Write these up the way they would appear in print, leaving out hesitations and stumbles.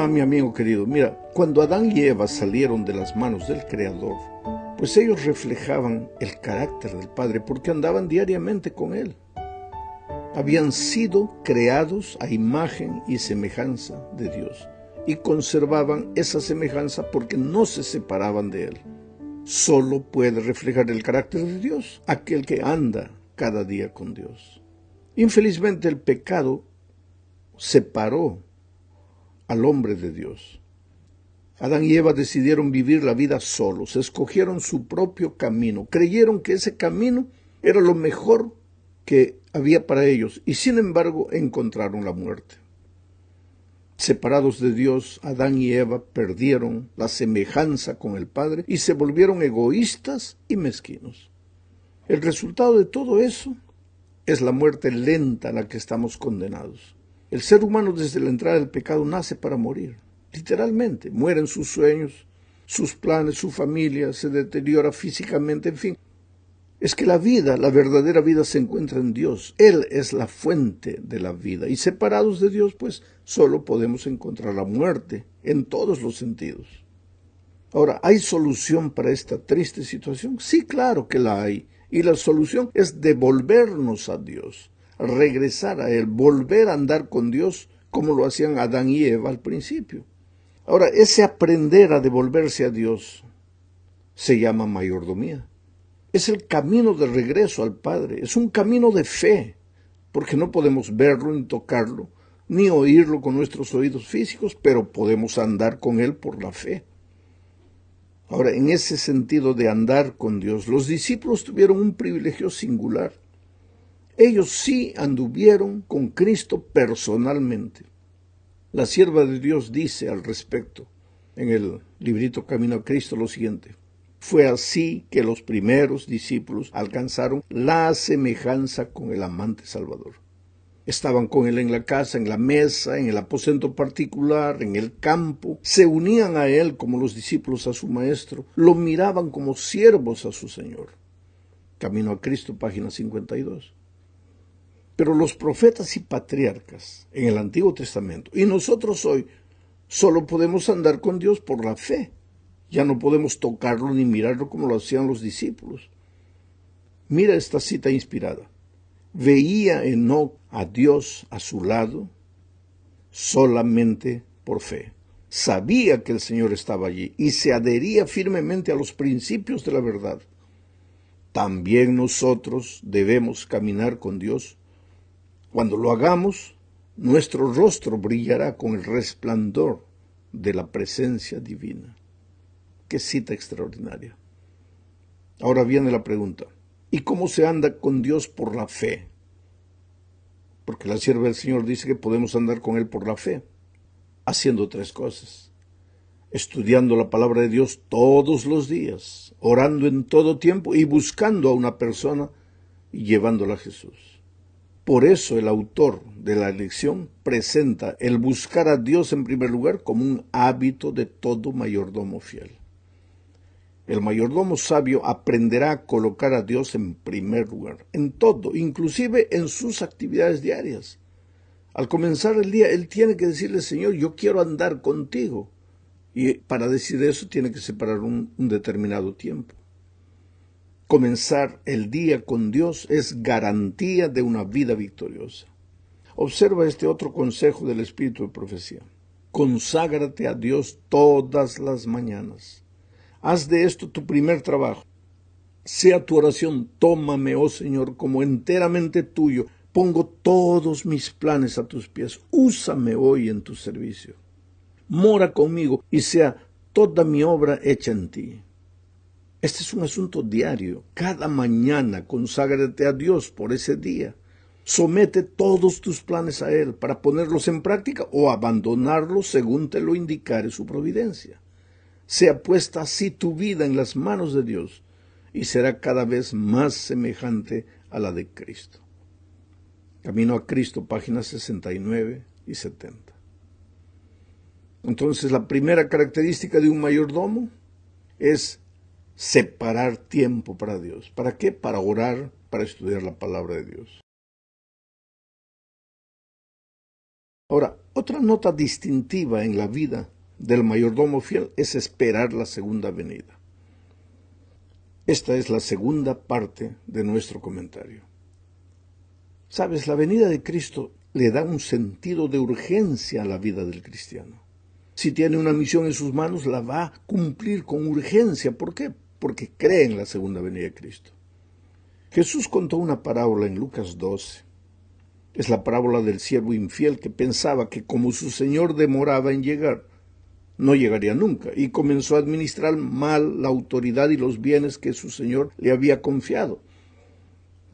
mi amigo querido, mira, cuando Adán y Eva salieron de las manos del Creador, pues ellos reflejaban el carácter del Padre porque andaban diariamente con Él. Habían sido creados a imagen y semejanza de Dios y conservaban esa semejanza porque no se separaban de Él. Solo puede reflejar el carácter de Dios aquel que anda cada día con Dios. Infelizmente el pecado separó al hombre de Dios. Adán y Eva decidieron vivir la vida solos, escogieron su propio camino, creyeron que ese camino era lo mejor que había para ellos y sin embargo encontraron la muerte. Separados de Dios, Adán y Eva perdieron la semejanza con el Padre y se volvieron egoístas y mezquinos. El resultado de todo eso es la muerte lenta a la que estamos condenados. El ser humano desde la entrada del pecado nace para morir. Literalmente, mueren sus sueños, sus planes, su familia, se deteriora físicamente, en fin. Es que la vida, la verdadera vida se encuentra en Dios. Él es la fuente de la vida. Y separados de Dios, pues, solo podemos encontrar la muerte en todos los sentidos. Ahora, ¿hay solución para esta triste situación? Sí, claro que la hay. Y la solución es devolvernos a Dios, regresar a Él, volver a andar con Dios como lo hacían Adán y Eva al principio. Ahora, ese aprender a devolverse a Dios se llama mayordomía. Es el camino de regreso al Padre, es un camino de fe, porque no podemos verlo ni tocarlo, ni oírlo con nuestros oídos físicos, pero podemos andar con Él por la fe. Ahora, en ese sentido de andar con Dios, los discípulos tuvieron un privilegio singular. Ellos sí anduvieron con Cristo personalmente. La sierva de Dios dice al respecto, en el librito Camino a Cristo, lo siguiente: fue así que los primeros discípulos alcanzaron la semejanza con el amante Salvador. Estaban con Él en la casa, en la mesa, en el aposento particular, en el campo. Se unían a Él como los discípulos a su Maestro. Lo miraban como siervos a su Señor. Camino a Cristo, página 52. Pero los profetas y patriarcas en el Antiguo Testamento, y nosotros hoy, solo podemos andar con Dios por la fe. Ya no podemos tocarlo ni mirarlo como lo hacían los discípulos. Mira esta cita inspirada. Veía Enoc a Dios a su lado solamente por fe. Sabía que el Señor estaba allí y se adhería firmemente a los principios de la verdad. También nosotros debemos caminar con Dios. Cuando lo hagamos, nuestro rostro brillará con el resplandor de la presencia divina. Qué cita extraordinaria. Ahora viene la pregunta: ¿y cómo se anda con Dios por la fe? Porque la sierva del Señor dice que podemos andar con Él por la fe, haciendo tres cosas: estudiando la palabra de Dios todos los días, orando en todo tiempo y buscando a una persona y llevándola a Jesús. Por eso el autor de la lección presenta el buscar a Dios en primer lugar como un hábito de todo mayordomo fiel. El mayordomo sabio aprenderá a colocar a Dios en primer lugar, en todo, inclusive en sus actividades diarias. Al comenzar el día, él tiene que decirle: Señor, yo quiero andar contigo. Y para decir eso tiene que separar un determinado tiempo. Comenzar el día con Dios es garantía de una vida victoriosa. Observa este otro consejo del Espíritu de Profecía. Conságrate a Dios todas las mañanas. Haz de esto tu primer trabajo. Sea tu oración: tómame, oh Señor, como enteramente tuyo. Pongo todos mis planes a tus pies. Úsame hoy en tu servicio. Mora conmigo y sea toda mi obra hecha en ti. Este es un asunto diario. Cada mañana conságrate a Dios por ese día. Somete todos tus planes a Él para ponerlos en práctica o abandonarlos según te lo indicare su providencia. Sea puesta así tu vida en las manos de Dios y será cada vez más semejante a la de Cristo. Camino a Cristo, páginas 69 y 70. Entonces, la primera característica de un mayordomo es separar tiempo para Dios. ¿Para qué? Para orar, para estudiar la palabra de Dios. Ahora, Otra nota distintiva en la vida del mayordomo fiel es esperar la segunda venida. Esta es la segunda parte de nuestro comentario. Sabes, la venida de Cristo le da un sentido de urgencia a la vida del cristiano. Si tiene una misión en sus manos, la va a cumplir con urgencia. ¿Por qué? Porque cree en la segunda venida de Cristo. Jesús contó una parábola en Lucas 12. Es la parábola del siervo infiel que pensaba que como su señor demoraba en llegar, no llegaría nunca, y comenzó a administrar mal la autoridad y los bienes que su señor le había confiado.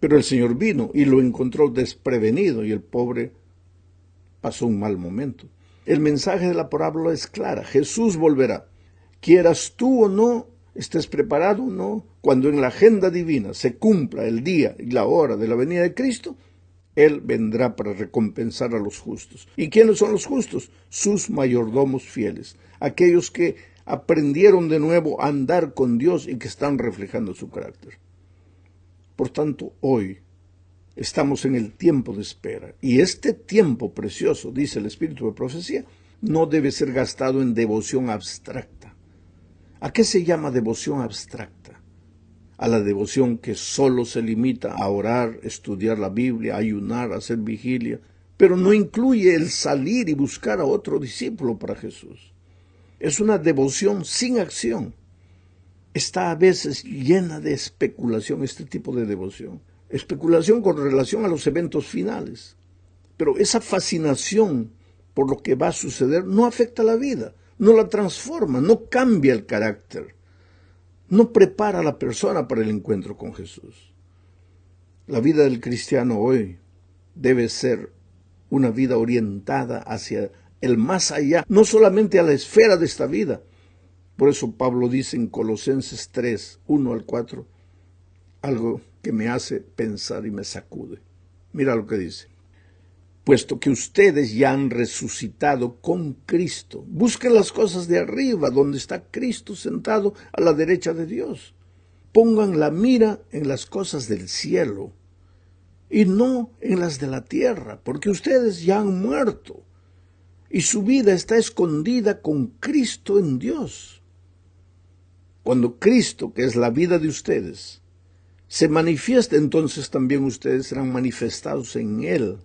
Pero el señor vino y lo encontró desprevenido, y el pobre pasó un mal momento. El mensaje de la parábola es clara: Jesús volverá. Quieras tú o no, estés preparado o no, cuando en la agenda divina se cumpla el día y la hora de la venida de Cristo, Él vendrá para recompensar a los justos. ¿Y quiénes son los justos? Sus mayordomos fieles, aquellos que aprendieron de nuevo a andar con Dios y que están reflejando su carácter. Por tanto, hoy estamos en el tiempo de espera, y este tiempo precioso, dice el Espíritu de Profecía, no debe ser gastado en devoción abstracta. ¿A qué se llama devoción abstracta? A la devoción que solo se limita a orar, estudiar la Biblia, ayunar, hacer vigilia, pero no incluye el salir y buscar a otro discípulo para Jesús. Es una devoción sin acción. Está a veces llena de especulación este tipo de devoción. Especulación con relación a los eventos finales. Pero esa fascinación por lo que va a suceder no afecta la vida, no la transforma, no cambia el carácter, no prepara a la persona para el encuentro con Jesús. La vida del cristiano hoy debe ser una vida orientada hacia el más allá, no solamente a la esfera de esta vida. Por eso Pablo dice en Colosenses 3, 1 al 4, algo que me hace pensar y me sacude. Mira lo que dice: puesto que ustedes ya han resucitado con Cristo, busquen las cosas de arriba, donde está Cristo sentado a la derecha de Dios. Pongan la mira en las cosas del cielo y no en las de la tierra, porque ustedes ya han muerto y su vida está escondida con Cristo en Dios. Cuando Cristo, que es la vida de ustedes, se manifiesta, entonces también ustedes serán manifestados en Él,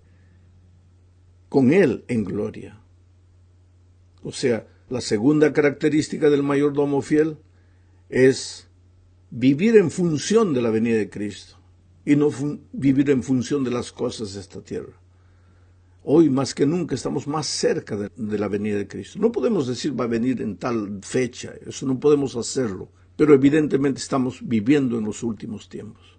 con Él en gloria. O sea, la segunda característica del mayordomo fiel es vivir en función de la venida de Cristo y no vivir en función de las cosas de esta tierra. Hoy más que nunca estamos más cerca de la venida de Cristo. No podemos decir va a venir en tal fecha, eso no podemos hacerlo, pero evidentemente estamos viviendo en los últimos tiempos.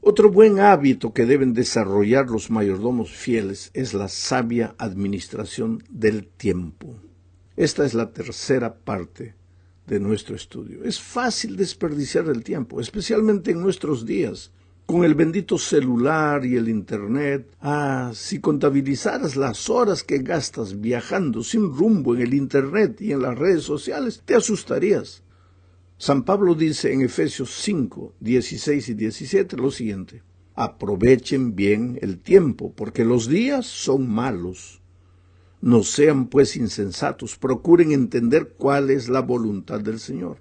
Otro buen hábito que deben desarrollar los mayordomos fieles es la sabia administración del tiempo. Esta es la tercera parte de nuestro estudio. Es fácil desperdiciar el tiempo, especialmente en nuestros días, con el bendito celular y el internet. Si contabilizaras las horas que gastas viajando sin rumbo en el internet y en las redes sociales, te asustarías. San Pablo dice en Efesios 5, 16 y 17 lo siguiente: aprovechen bien el tiempo, porque los días son malos. No sean pues insensatos, procuren entender cuál es la voluntad del Señor.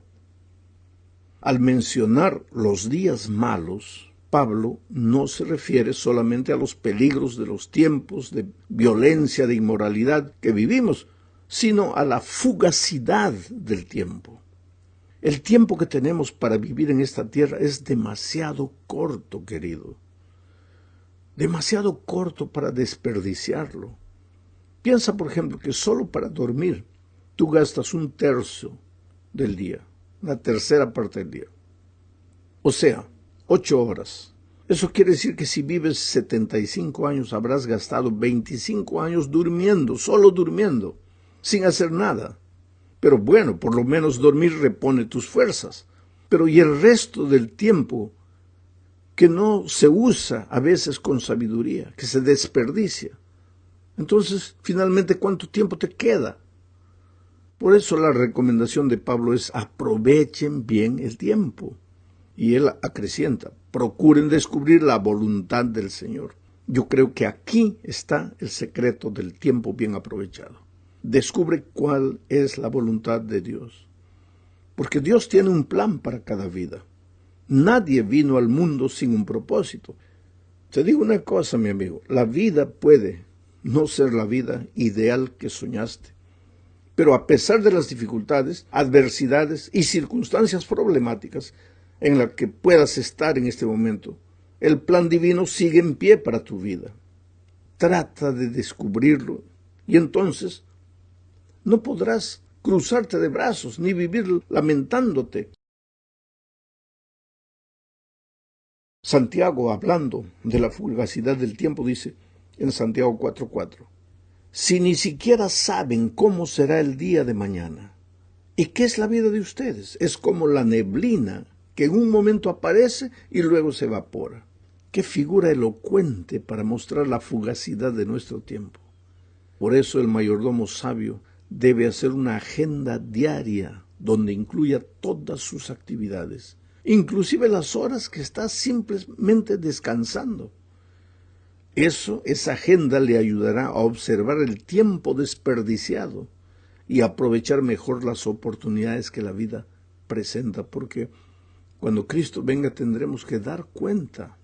Al mencionar los días malos, Pablo no se refiere solamente a los peligros de los tiempos de violencia, de inmoralidad que vivimos, sino a la fugacidad del tiempo. El tiempo que tenemos para vivir en esta tierra es demasiado corto, querido. Demasiado corto para desperdiciarlo. Piensa, por ejemplo, que solo para dormir tú gastas 1/3 del día, una tercera parte del día. O sea, 8 horas. Eso quiere decir que si vives 75 años habrás gastado 25 años durmiendo, solo durmiendo, sin hacer nada. Pero bueno, por lo menos dormir repone tus fuerzas. Pero ¿y el resto del tiempo que no se usa a veces con sabiduría, que se desperdicia? Entonces, finalmente, ¿cuánto tiempo te queda? Por eso la recomendación de Pablo es: aprovechen bien el tiempo. Y él acrecienta: procuren descubrir la voluntad del Señor. Yo creo que aquí está el secreto del tiempo bien aprovechado. Descubre cuál es la voluntad de Dios. Porque Dios tiene un plan para cada vida. Nadie vino al mundo sin un propósito. Te digo una cosa, mi amigo, la vida puede no ser la vida ideal que soñaste. Pero a pesar de las dificultades, adversidades y circunstancias problemáticas en las que puedas estar en este momento, el plan divino sigue en pie para tu vida. Trata de descubrirlo y entonces no podrás cruzarte de brazos ni vivir lamentándote. Santiago, hablando de la fugacidad del tiempo, dice en Santiago 4:4, si ni siquiera saben cómo será el día de mañana. ¿Y qué es la vida de ustedes? Es como la neblina que en un momento aparece y luego se evapora. Qué figura elocuente para mostrar la fugacidad de nuestro tiempo. Por eso el mayordomo sabio debe hacer una agenda diaria donde incluya todas sus actividades, inclusive las horas que está simplemente descansando. Esa agenda le ayudará a observar el tiempo desperdiciado y aprovechar mejor las oportunidades que la vida presenta, porque cuando Cristo venga tendremos que dar cuenta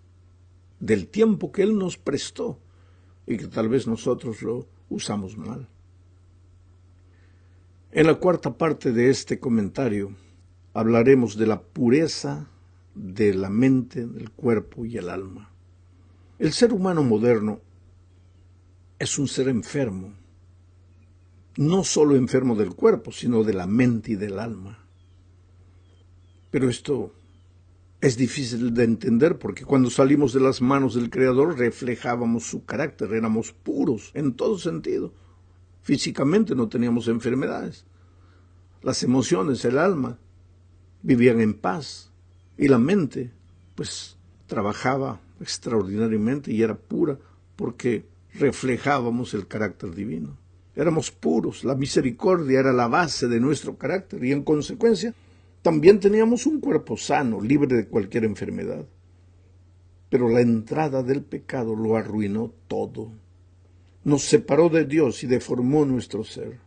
del tiempo que Él nos prestó y que tal vez nosotros lo usamos mal. En la cuarta parte de este comentario hablaremos de la pureza de la mente, del cuerpo y el alma. El ser humano moderno es un ser enfermo, no solo enfermo del cuerpo, sino de la mente y del alma. Pero esto es difícil de entender porque cuando salimos de las manos del Creador reflejábamos su carácter, éramos puros en todo sentido. Físicamente no teníamos enfermedades. Las emociones, el alma, vivían en paz y la mente, pues, trabajaba extraordinariamente y era pura porque reflejábamos el carácter divino. Éramos puros, la misericordia era la base de nuestro carácter y en consecuencia también teníamos un cuerpo sano, libre de cualquier enfermedad. Pero la entrada del pecado lo arruinó todo. Nos separó de Dios y deformó nuestro ser.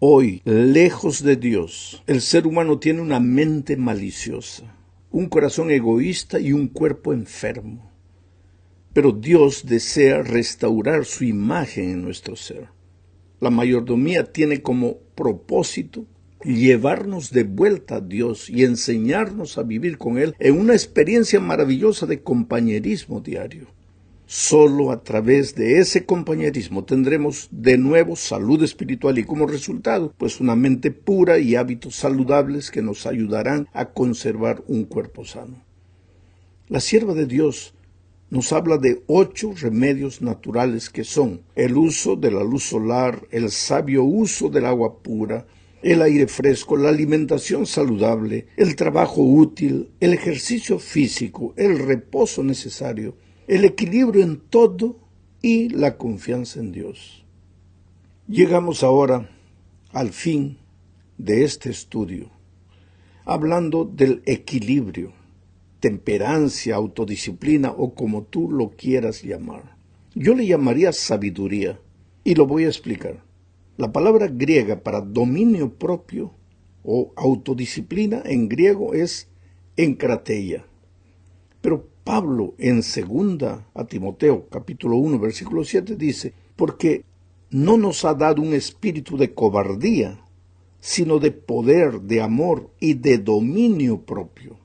Hoy, lejos de Dios, el ser humano tiene una mente maliciosa, un corazón egoísta y un cuerpo enfermo. Pero Dios desea restaurar su imagen en nuestro ser. La mayordomía tiene como propósito llevarnos de vuelta a Dios y enseñarnos a vivir con Él en una experiencia maravillosa de compañerismo diario. Solo a través de ese compañerismo tendremos de nuevo salud espiritual y como resultado, pues una mente pura y hábitos saludables que nos ayudarán a conservar un cuerpo sano. La sierva de Dios nos habla de 8 remedios naturales que son el uso de la luz solar, el sabio uso del agua pura, el aire fresco, la alimentación saludable, el trabajo útil, el ejercicio físico, el reposo necesario, el equilibrio en todo y la confianza en Dios. Llegamos ahora al fin de este estudio, hablando del equilibrio, temperancia, autodisciplina o como tú lo quieras llamar. Yo le llamaría sabiduría y lo voy a explicar. La palabra griega para dominio propio o autodisciplina en griego es enkrateia. Pero Pablo en 2 a Timoteo capítulo 1 versículo 7 dice, porque no nos ha dado un espíritu de cobardía, sino de poder, de amor y de dominio propio.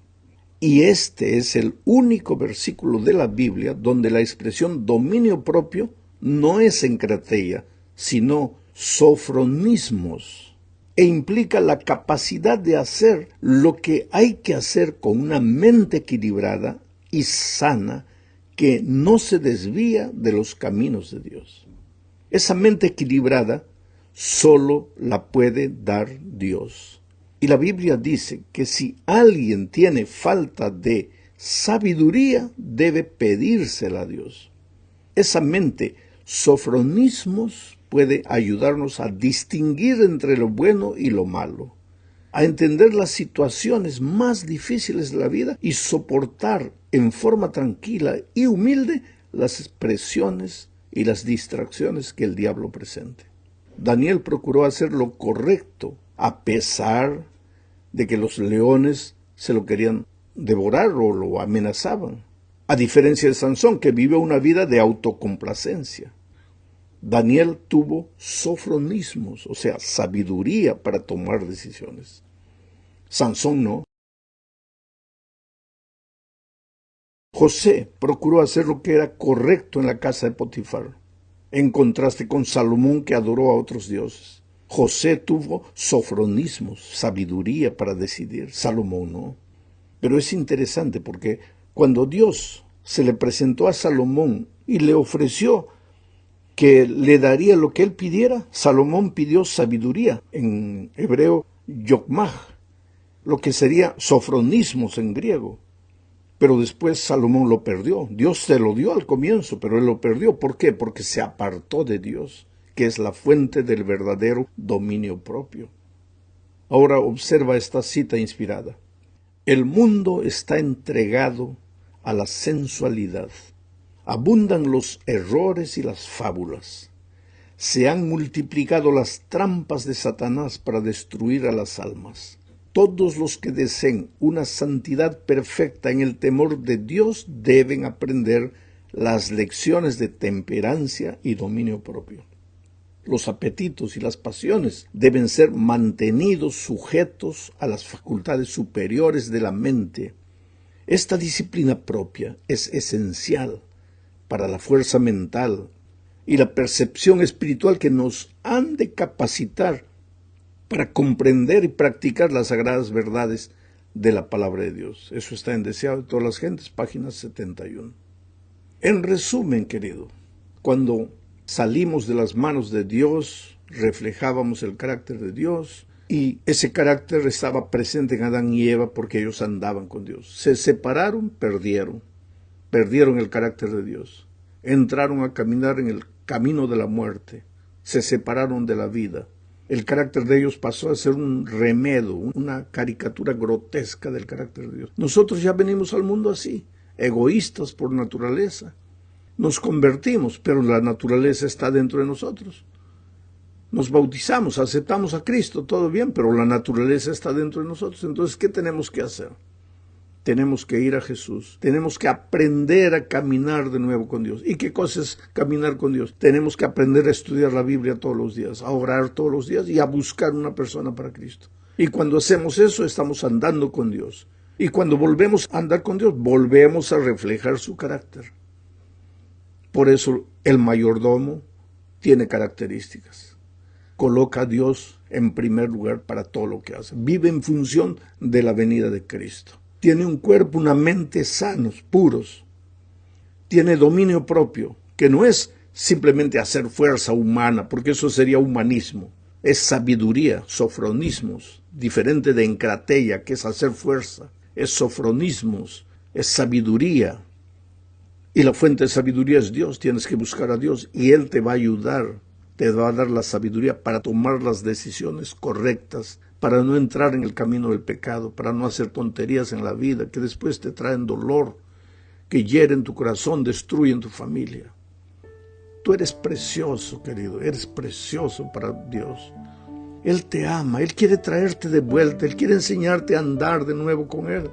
Y este es el único versículo de la Biblia donde la expresión dominio propio no es encrateia, sino sofronismos, e implica la capacidad de hacer lo que hay que hacer con una mente equilibrada y sana que no se desvía de los caminos de Dios. Esa mente equilibrada solo la puede dar Dios. Y la Biblia dice que si alguien tiene falta de sabiduría, debe pedírsela a Dios. Esa mente, sofronismos, puede ayudarnos a distinguir entre lo bueno y lo malo, a entender las situaciones más difíciles de la vida y soportar en forma tranquila y humilde las presiones y las distracciones que el diablo presente. Daniel procuró hacer lo correcto a pesar de que los leones se lo querían devorar o lo amenazaban, a diferencia de Sansón, que vive una vida de autocomplacencia. Daniel tuvo sofronismos, o sea, sabiduría para tomar decisiones. Sansón no. José procuró hacer lo que era correcto en la casa de Potifar, en contraste con Salomón, que adoró a otros dioses. José tuvo sofronismos, sabiduría para decidir. Salomón no. Pero es interesante porque cuando Dios se le presentó a Salomón y le ofreció que le daría lo que él pidiera, Salomón pidió sabiduría, en hebreo yokmah, lo que sería sofronismos en griego. Pero después Salomón lo perdió. Dios se lo dio al comienzo, pero él lo perdió. ¿Por qué? Porque se apartó de Dios, que es la fuente del verdadero dominio propio. Ahora observa esta cita inspirada. El mundo está entregado a la sensualidad. Abundan los errores y las fábulas. Se han multiplicado las trampas de Satanás para destruir a las almas. Todos los que deseen una santidad perfecta en el temor de Dios deben aprender las lecciones de temperancia y dominio propio. Los apetitos y las pasiones deben ser mantenidos sujetos a las facultades superiores de la mente. Esta disciplina propia es esencial para la fuerza mental y la percepción espiritual que nos han de capacitar para comprender y practicar las sagradas verdades de la palabra de Dios. Eso está en Deseado de todas las gentes, página 71. En resumen, querido, cuando salimos de las manos de Dios, reflejábamos el carácter de Dios, y ese carácter estaba presente en Adán y Eva porque ellos andaban con Dios. Se separaron, perdieron el carácter de Dios. Entraron a caminar en el camino de la muerte, se separaron de la vida. El carácter de ellos pasó a ser un remedo, una caricatura grotesca del carácter de Dios. Nosotros ya venimos al mundo así, egoístas por naturaleza. Nos convertimos, pero la naturaleza está dentro de nosotros. Nos bautizamos, aceptamos a Cristo, todo bien, pero la naturaleza está dentro de nosotros. Entonces, ¿qué tenemos que hacer? Tenemos que ir a Jesús. Tenemos que aprender a caminar de nuevo con Dios. ¿Y qué cosa es caminar con Dios? Tenemos que aprender a estudiar la Biblia todos los días, a orar todos los días y a buscar una persona para Cristo. Y cuando hacemos eso, estamos andando con Dios. Y cuando volvemos a andar con Dios, volvemos a reflejar su carácter. Por eso el mayordomo tiene características. Coloca a Dios en primer lugar para todo lo que hace. Vive en función de la venida de Cristo. Tiene un cuerpo, una mente sanos, puros. Tiene dominio propio, que no es simplemente hacer fuerza humana, porque eso sería humanismo. Es sabiduría, sofronismos, diferente de encrateia, que es hacer fuerza. Es sofronismos, es sabiduría. Y la fuente de sabiduría es Dios. Tienes que buscar a Dios y Él te va a ayudar. Te va a dar la sabiduría para tomar las decisiones correctas, para no entrar en el camino del pecado, para no hacer tonterías en la vida que después te traen dolor, que hieren tu corazón, destruyen tu familia. Tú eres precioso, querido, eres precioso para Dios. Él te ama, Él quiere traerte de vuelta, Él quiere enseñarte a andar de nuevo con Él.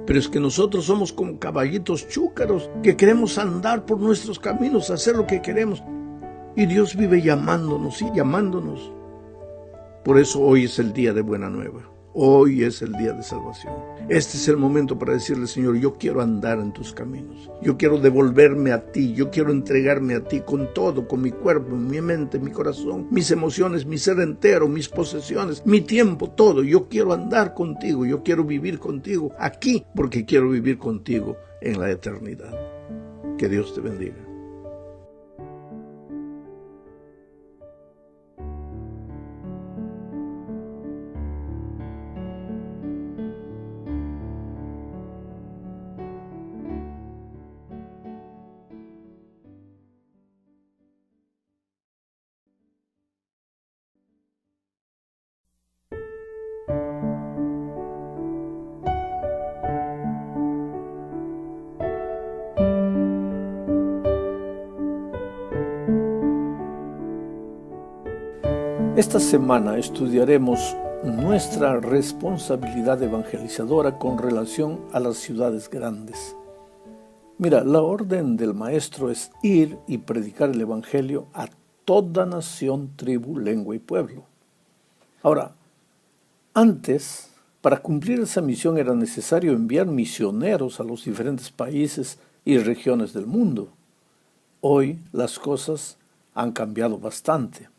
Pero es que nosotros somos como caballitos chúcaros que queremos andar por nuestros caminos, hacer lo que queremos. Y Dios vive llamándonos y llamándonos. Por eso hoy es el día de buena nueva. Hoy es el día de salvación. Este es el momento para decirle, Señor, yo quiero andar en tus caminos. Yo quiero devolverme a ti. Yo quiero entregarme a ti con todo, con mi cuerpo, mi mente, mi corazón, mis emociones, mi ser entero, mis posesiones, mi tiempo, todo. Yo quiero andar contigo. Yo quiero vivir contigo aquí porque quiero vivir contigo en la eternidad. Que Dios te bendiga. Esta semana estudiaremos nuestra responsabilidad evangelizadora con relación a las ciudades grandes. Mira, la orden del Maestro es ir y predicar el Evangelio a toda nación, tribu, lengua y pueblo. Ahora, antes, para cumplir esa misión era necesario enviar misioneros a los diferentes países y regiones del mundo. Hoy las cosas han cambiado bastante.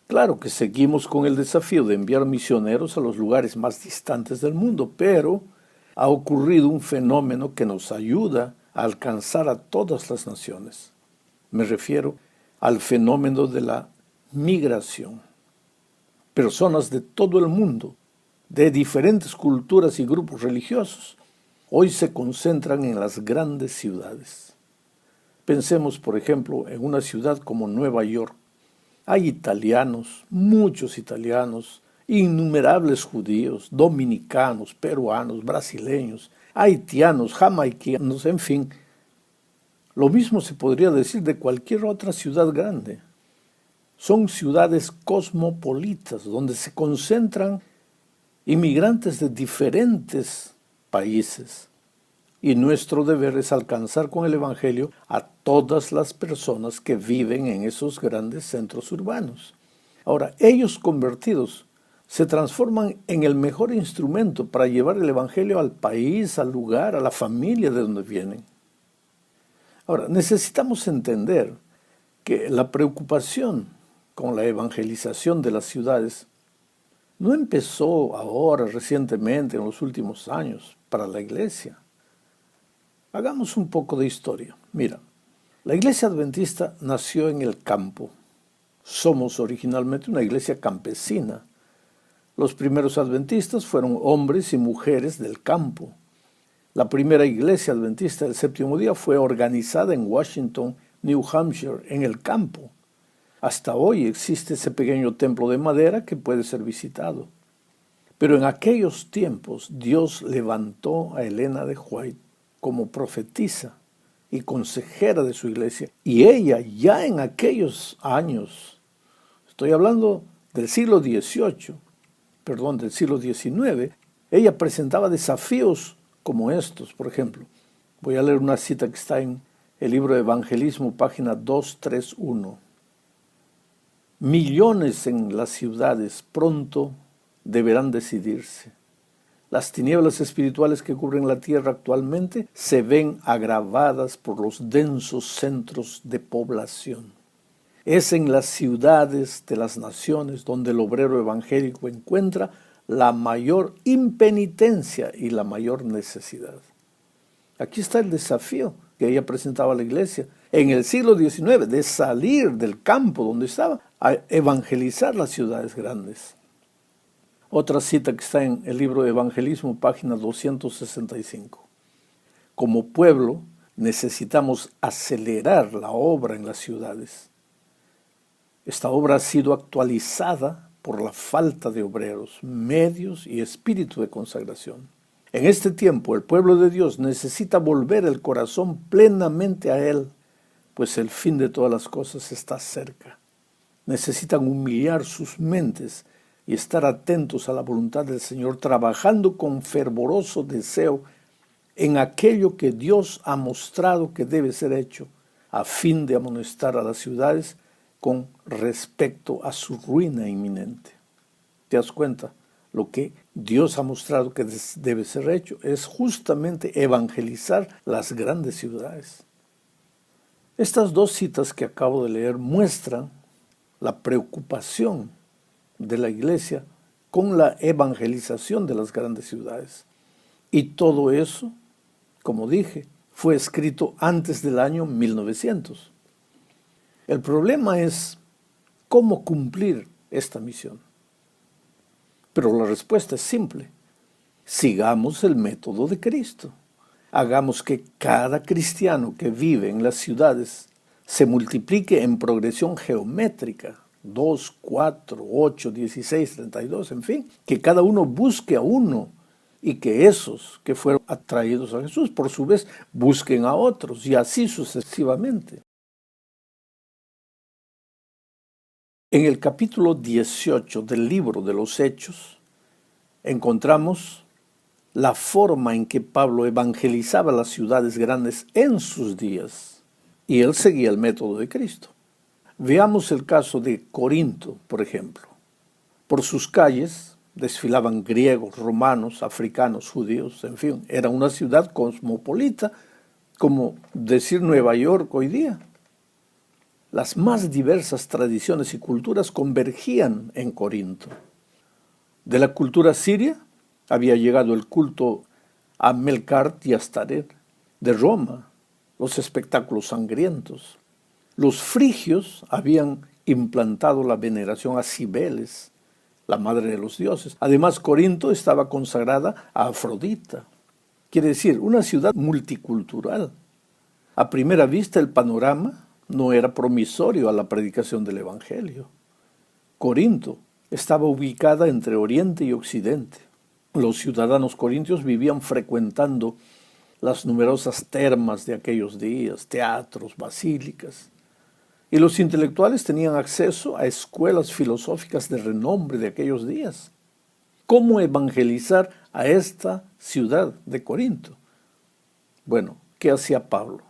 Claro que seguimos con el desafío de enviar misioneros a los lugares más distantes del mundo, pero ha ocurrido un fenómeno que nos ayuda a alcanzar a todas las naciones. Me refiero al fenómeno de la migración. Personas de todo el mundo, de diferentes culturas y grupos religiosos, hoy se concentran en las grandes ciudades. Pensemos, por ejemplo, en una ciudad como Nueva York. Hay italianos, muchos italianos, innumerables judíos, dominicanos, peruanos, brasileños, haitianos, jamaicanos, en fin. Lo mismo se podría decir de cualquier otra ciudad grande. Son ciudades cosmopolitas donde se concentran inmigrantes de diferentes países. Y nuestro deber es alcanzar con el Evangelio a todas las personas que viven en esos grandes centros urbanos. Ahora, ellos convertidos se transforman en el mejor instrumento para llevar el Evangelio al país, al lugar, a la familia de donde vienen. Ahora, necesitamos entender que la preocupación con la evangelización de las ciudades no empezó ahora, recientemente, en los últimos años, para la iglesia. Hagamos un poco de historia. Mira, la iglesia adventista nació en el campo. Somos originalmente una iglesia campesina. Los primeros adventistas fueron hombres y mujeres del campo. La primera iglesia adventista del séptimo día fue organizada en Washington, New Hampshire, en el campo. Hasta hoy existe ese pequeño templo de madera que puede ser visitado. Pero en aquellos tiempos Dios levantó a Elena de White como profetisa y consejera de su iglesia. Y ella ya en aquellos años, estoy hablando del siglo XIX, ella presentaba desafíos como estos. Por ejemplo, voy a leer una cita que está en el libro de Evangelismo, página 231. Millones en las ciudades pronto deberán decidirse. Las tinieblas espirituales que cubren la tierra actualmente se ven agravadas por los densos centros de población. Es en las ciudades de las naciones donde el obrero evangélico encuentra la mayor impenitencia y la mayor necesidad. Aquí está el desafío que ella presentaba a la iglesia en el siglo XIX, de salir del campo donde estaba a evangelizar las ciudades grandes. Otra cita que está en el libro de Evangelismo, página 265. Como pueblo necesitamos acelerar la obra en las ciudades. Esta obra ha sido actualizada por la falta de obreros, medios y espíritu de consagración. En este tiempo el pueblo de Dios necesita volver el corazón plenamente a Él, pues el fin de todas las cosas está cerca. Necesitan humillar sus mentes y estar atentos a la voluntad del Señor, trabajando con fervoroso deseo en aquello que Dios ha mostrado que debe ser hecho, a fin de amonestar a las ciudades con respecto a su ruina inminente. ¿Te das cuenta? Lo que Dios ha mostrado que debe ser hecho es justamente evangelizar las grandes ciudades. Estas dos citas que acabo de leer muestran la preocupación de la iglesia con la evangelización de las grandes ciudades. Y todo eso, como dije, fue escrito antes del año 1900. El problema es cómo cumplir esta misión. Pero la respuesta es simple. Sigamos el método de Cristo. Hagamos que cada cristiano que vive en las ciudades se multiplique en progresión geométrica. 2, 4, 8, 16, 32, en fin, que cada uno busque a uno y que esos que fueron atraídos a Jesús, por su vez, busquen a otros y así sucesivamente. En el capítulo 18 del libro de los Hechos encontramos la forma en que Pablo evangelizaba las ciudades grandes en sus días, y él seguía el método de Cristo. Veamos el caso de Corinto, por ejemplo. Por sus calles desfilaban griegos, romanos, africanos, judíos, en fin, era una ciudad cosmopolita, como decir Nueva York hoy día. Las más diversas tradiciones y culturas convergían en Corinto. De la cultura siria había llegado el culto a Melkart y Astaret. De Roma, los espectáculos sangrientos. Los frigios habían implantado la veneración a Cibeles, la madre de los dioses. Además, Corinto estaba consagrada a Afrodita. Quiere decir, una ciudad multicultural. A primera vista, el panorama no era promisorio a la predicación del Evangelio. Corinto estaba ubicada entre Oriente y Occidente. Los ciudadanos corintios vivían frecuentando las numerosas termas de aquellos días, teatros, basílicas. Y los intelectuales tenían acceso a escuelas filosóficas de renombre de aquellos días. ¿Cómo evangelizar a esta ciudad de Corinto? Bueno, ¿qué hacía Pablo?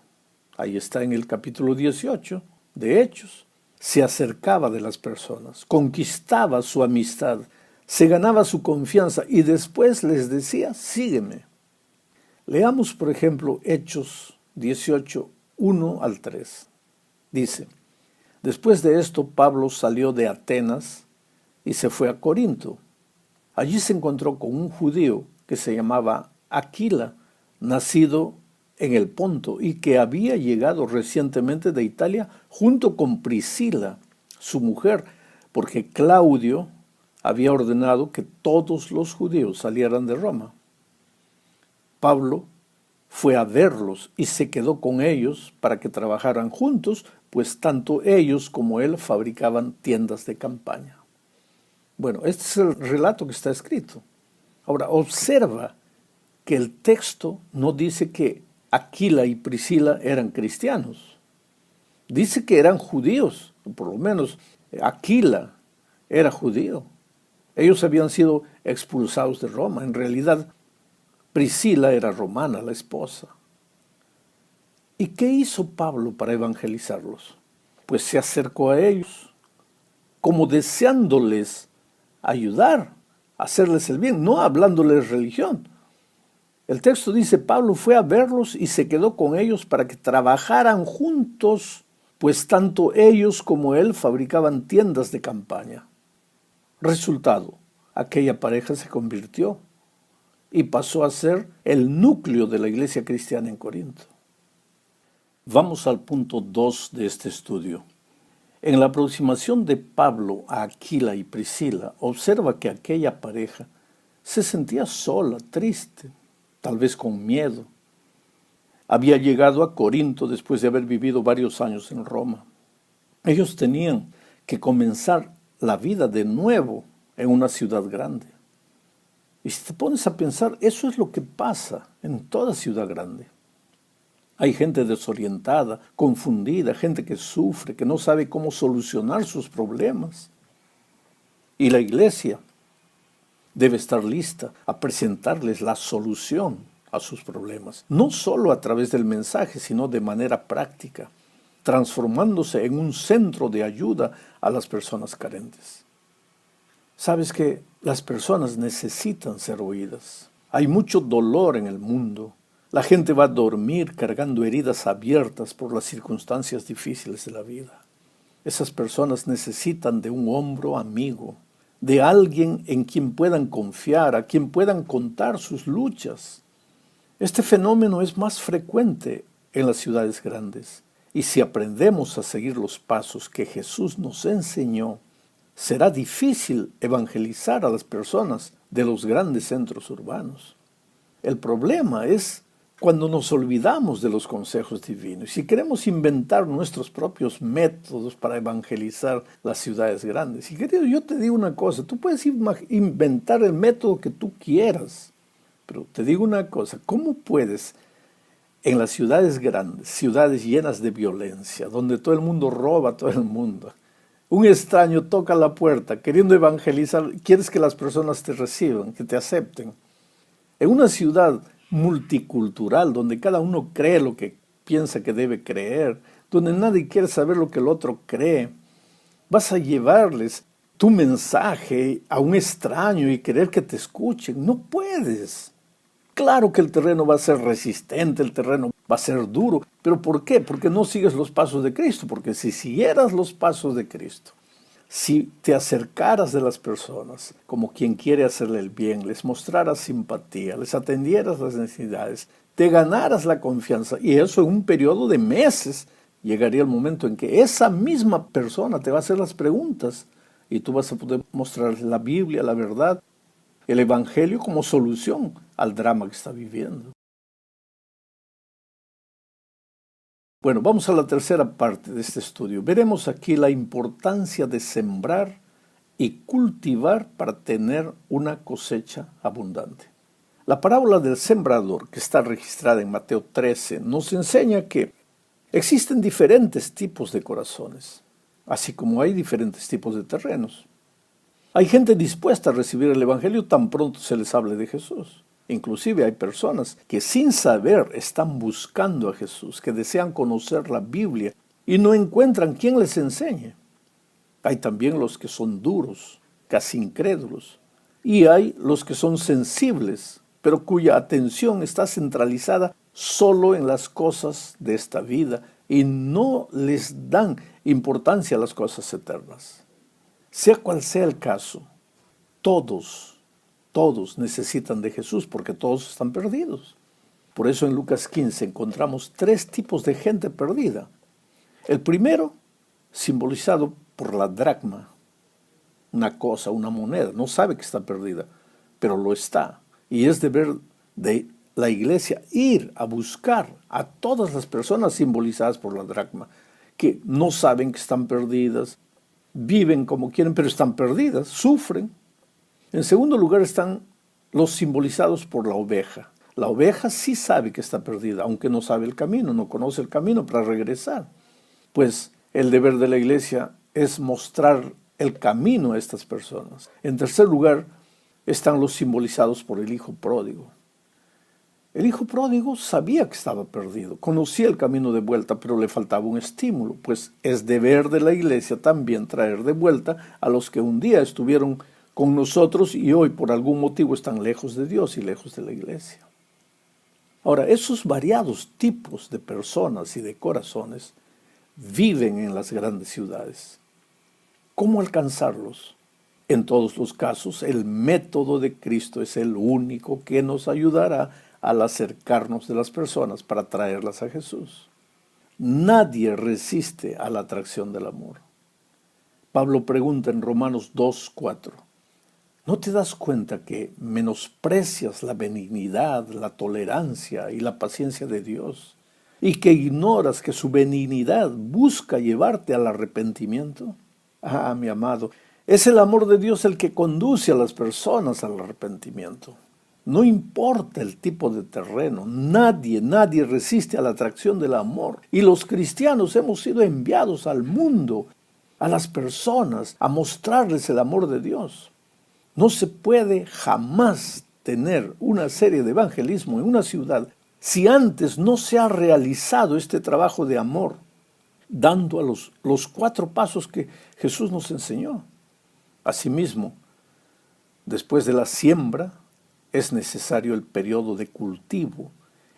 Ahí está en el capítulo 18 de Hechos. Se acercaba de las personas, conquistaba su amistad, se ganaba su confianza y después les decía, sígueme. Leamos, por ejemplo, Hechos 18, 1 al 3. Dice, después de esto Pablo salió de Atenas y se fue a Corinto. Allí se encontró con un judío que se llamaba Aquila, nacido en el Ponto y que había llegado recientemente de Italia junto con Priscila, su mujer, porque Claudio había ordenado que todos los judíos salieran de Roma. Pablo fue a verlos y se quedó con ellos para que trabajaran juntos, pues tanto ellos como él fabricaban tiendas de campaña. Bueno, este es el relato que está escrito. Ahora, observa que el texto no dice que Aquila y Priscila eran cristianos. Dice que eran judíos, por lo menos Aquila era judío. Ellos habían sido expulsados de Roma. En realidad, Priscila era romana, la esposa. ¿Y qué hizo Pablo para evangelizarlos? Pues se acercó a ellos, como deseándoles ayudar, hacerles el bien, no hablándoles religión. El texto dice, Pablo fue a verlos y se quedó con ellos para que trabajaran juntos, pues tanto ellos como él fabricaban tiendas de campaña. Resultado, aquella pareja se convirtió y pasó a ser el núcleo de la iglesia cristiana en Corinto. Vamos al punto 2 de este estudio. En la aproximación de Pablo a Aquila y Priscila, observa que aquella pareja se sentía sola, triste, tal vez con miedo. Había llegado a Corinto después de haber vivido varios años en Roma. Ellos tenían que comenzar la vida de nuevo en una ciudad grande. Y si te pones a pensar, eso es lo que pasa en toda ciudad grande. Hay gente desorientada, confundida, gente que sufre, que no sabe cómo solucionar sus problemas. Y la iglesia debe estar lista a presentarles la solución a sus problemas, no solo a través del mensaje, sino de manera práctica, transformándose en un centro de ayuda a las personas carentes. Sabes que las personas necesitan ser oídas. Hay mucho dolor en el mundo. La gente va a dormir cargando heridas abiertas por las circunstancias difíciles de la vida. Esas personas necesitan de un hombro amigo, de alguien en quien puedan confiar, a quien puedan contar sus luchas. Este fenómeno es más frecuente en las ciudades grandes, y si aprendemos a seguir los pasos que Jesús nos enseñó, será difícil evangelizar a las personas de los grandes centros urbanos. El problema es cuando nos olvidamos de los consejos divinos. Si queremos inventar nuestros propios métodos para evangelizar las ciudades grandes. Y querido, yo te digo una cosa, tú puedes inventar el método que tú quieras, pero te digo una cosa, ¿cómo puedes en las ciudades grandes, ciudades llenas de violencia, donde todo el mundo roba a todo el mundo, Un extraño toca la puerta queriendo evangelizar, quieres que las personas te reciban, que te acepten. En una ciudad multicultural donde cada uno cree lo que piensa que debe creer, donde nadie quiere saber lo que el otro cree, vas a llevarles tu mensaje a un extraño y querer que te escuchen. No puedes. Claro que el terreno va a ser resistente, el terreno va a ser duro. ¿Pero por qué? Porque no sigues los pasos de Cristo. Porque si siguieras los pasos de Cristo, si te acercaras de las personas como quien quiere hacerle el bien, les mostraras simpatía, les atendieras las necesidades, te ganaras la confianza, y eso en un periodo de meses, llegaría el momento en que esa misma persona te va a hacer las preguntas y tú vas a poder mostrarles la Biblia, la verdad, el Evangelio como solución al drama que está viviendo. Bueno, vamos a la tercera parte de este estudio. Veremos aquí la importancia de sembrar y cultivar para tener una cosecha abundante. La parábola del sembrador, que está registrada en Mateo 13, nos enseña que existen diferentes tipos de corazones, así como hay diferentes tipos de terrenos. Hay gente dispuesta a recibir el Evangelio tan pronto se les hable de Jesús. Inclusive hay personas que sin saber están buscando a Jesús, que desean conocer la Biblia y no encuentran quien les enseñe. Hay también los que son duros, casi incrédulos, y hay los que son sensibles, pero cuya atención está centralizada solo en las cosas de esta vida y no les dan importancia a las cosas eternas. Sea cual sea el caso, todos necesitan de Jesús porque todos están perdidos. Por eso en Lucas 15 encontramos 3 tipos de gente perdida. El primero, simbolizado por la dracma, una cosa, una moneda, no sabe que está perdida, pero lo está. Y es deber de la iglesia ir a buscar a todas las personas simbolizadas por la dracma, que no saben que están perdidas, viven como quieren, pero están perdidas, sufren. En segundo lugar están los simbolizados por la oveja. La oveja sí sabe que está perdida, aunque no sabe el camino, no conoce el camino para regresar. Pues el deber de la iglesia es mostrar el camino a estas personas. En tercer lugar están los simbolizados por el hijo pródigo. El hijo pródigo sabía que estaba perdido, conocía el camino de vuelta, pero le faltaba un estímulo, pues es deber de la iglesia también traer de vuelta a los que un día estuvieron con nosotros y hoy por algún motivo están lejos de Dios y lejos de la iglesia. Ahora, esos variados tipos de personas y de corazones viven en las grandes ciudades. ¿Cómo alcanzarlos? En todos los casos, el método de Cristo es el único que nos ayudará al acercarnos de las personas para traerlas a Jesús. Nadie resiste a la atracción del amor. Pablo pregunta en Romanos 2:4, ¿no te das cuenta que menosprecias la benignidad, la tolerancia y la paciencia de Dios? ¿Y que ignoras que su benignidad busca llevarte al arrepentimiento? Ah, mi amado, es el amor de Dios el que conduce a las personas al arrepentimiento. No importa el tipo de terreno, nadie resiste a la atracción del amor. Y los cristianos hemos sido enviados al mundo, a las personas, a mostrarles el amor de Dios. No se puede jamás tener una serie de evangelismo en una ciudad si antes no se ha realizado este trabajo de amor, dando a los 4 pasos que Jesús nos enseñó. Asimismo, después de la siembra, es necesario el periodo de cultivo,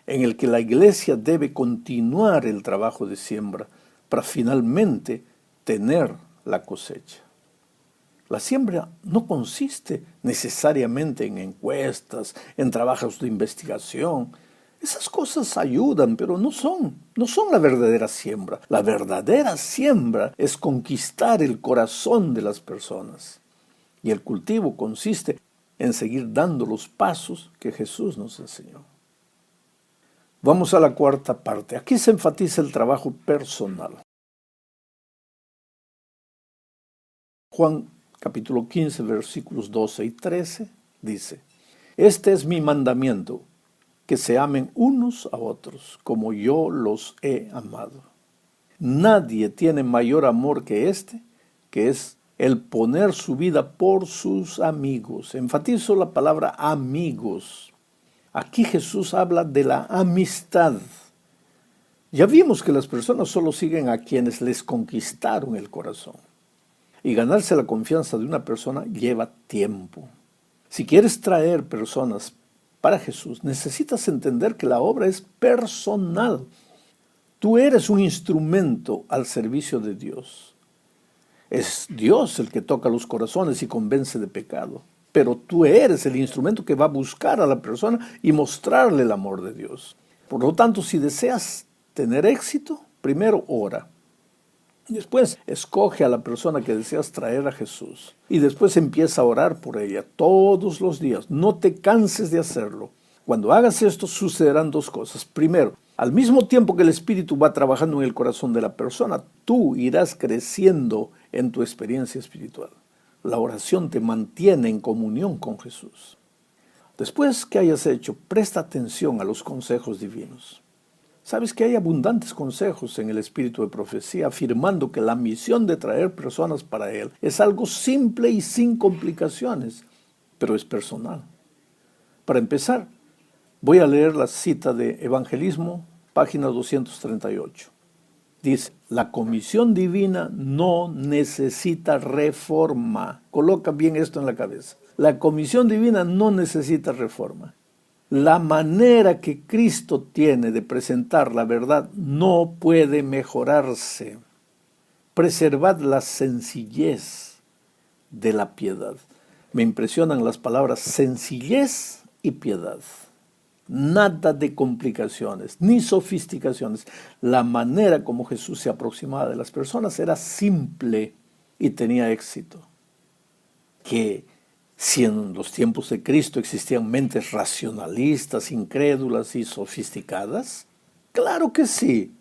en el que la iglesia debe continuar el trabajo de siembra para finalmente tener la cosecha. La siembra no consiste necesariamente en encuestas, en trabajos de investigación. Esas cosas ayudan, pero no son la verdadera siembra. La verdadera siembra es conquistar el corazón de las personas. Y el cultivo consiste en seguir dando los pasos que Jesús nos enseñó. Vamos a la cuarta parte. Aquí se enfatiza el trabajo personal. Juan capítulo 15, versículos 12 y 13 dice: Este es mi mandamiento, que se amen unos a otros, como yo los he amado. Nadie tiene mayor amor que este, que es el poner su vida por sus amigos. Enfatizo la palabra amigos. Aquí Jesús habla de la amistad. Ya vimos que las personas solo siguen a quienes les conquistaron el corazón. Y ganarse la confianza de una persona lleva tiempo. Si quieres traer personas para Jesús, necesitas entender que la obra es personal. Tú eres un instrumento al servicio de Dios. Es Dios el que toca los corazones y convence de pecado. Pero tú eres el instrumento que va a buscar a la persona y mostrarle el amor de Dios. Por lo tanto, si deseas tener éxito, primero ora. Después escoge a la persona que deseas traer a Jesús. Y después empieza a orar por ella todos los días. No te canses de hacerlo. Cuando hagas esto, sucederán dos cosas. Primero, al mismo tiempo que el Espíritu va trabajando en el corazón de la persona, tú irás creciendo en tu experiencia espiritual. La oración te mantiene en comunión con Jesús. Después que hayas hecho, presta atención a los consejos divinos. Sabes que hay abundantes consejos en el espíritu de profecía afirmando que la misión de traer personas para Él es algo simple y sin complicaciones, pero es personal. Para empezar, voy a leer la cita de Evangelismo, página 238. Dice, la comisión divina no necesita reforma. Coloca bien esto en la cabeza. La comisión divina no necesita reforma. La manera que Cristo tiene de presentar la verdad no puede mejorarse. Preservad la sencillez de la piedad. Me impresionan las palabras sencillez y piedad. Nada de complicaciones, ni sofisticaciones. La manera como Jesús se aproximaba de las personas era simple y tenía éxito. Que si en los tiempos de Cristo existían mentes racionalistas, incrédulas y sofisticadas, claro que sí.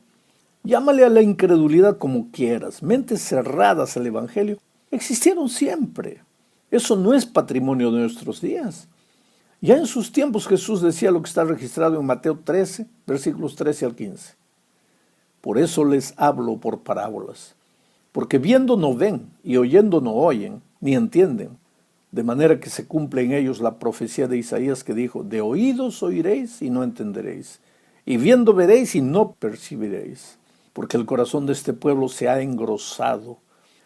Llámale a la incredulidad como quieras. Mentes cerradas al Evangelio existieron siempre. Eso no es patrimonio de nuestros días. Ya en sus tiempos Jesús decía lo que está registrado en Mateo 13, versículos 13 al 15. Por eso les hablo por parábolas, porque viendo no ven y oyendo no oyen, ni entienden. De manera que se cumple en ellos la profecía de Isaías que dijo, de oídos oiréis y no entenderéis, y viendo veréis y no percibiréis, porque el corazón de este pueblo se ha engrosado,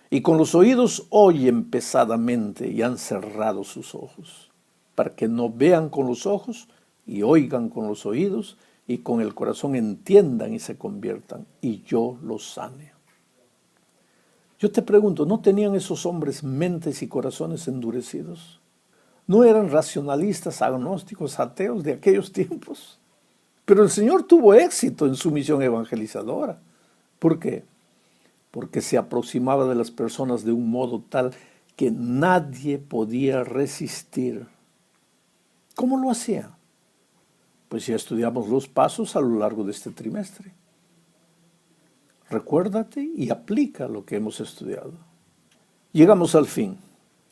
y con los oídos oyen pesadamente y han cerrado sus ojos, para que no vean con los ojos y oigan con los oídos, y con el corazón entiendan y se conviertan, y yo los sane. Yo te pregunto, ¿no tenían esos hombres mentes y corazones endurecidos? ¿No eran racionalistas, agnósticos, ateos de aquellos tiempos? Pero el Señor tuvo éxito en su misión evangelizadora. ¿Por qué? Porque se aproximaba de las personas de un modo tal que nadie podía resistir. ¿Cómo lo hacía? Pues ya estudiamos los pasos a lo largo de este trimestre. Recuérdate y aplica lo que hemos estudiado. Llegamos al fin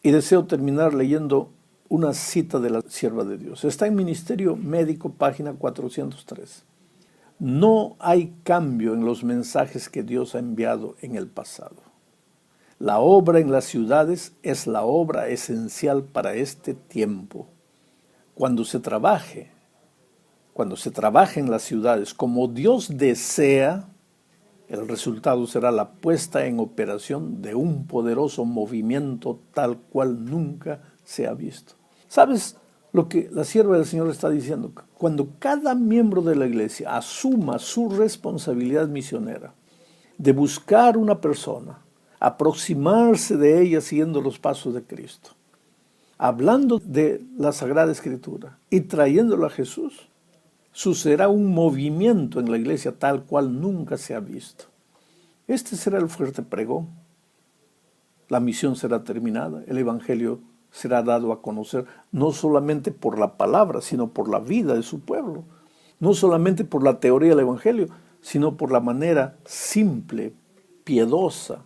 y deseo terminar leyendo una cita de la sierva de Dios. Está en Ministerio Médico, página 403. No hay cambio en los mensajes que Dios ha enviado en el pasado. La obra en las ciudades es la obra esencial para este tiempo. Cuando se trabaje en las ciudades como Dios desea, el resultado será la puesta en operación de un poderoso movimiento tal cual nunca se ha visto. ¿Sabes lo que la sierva del Señor está diciendo? Cuando cada miembro de la iglesia asuma su responsabilidad misionera de buscar una persona, aproximarse de ella siguiendo los pasos de Cristo, hablando de la Sagrada Escritura y trayéndolo a Jesús, sucederá un movimiento en la iglesia tal cual nunca se ha visto. Este será el fuerte pregón. La misión será terminada, el Evangelio será dado a conocer no solamente por la palabra, sino por la vida de su pueblo. No solamente por la teoría del Evangelio, sino por la manera simple, piedosa,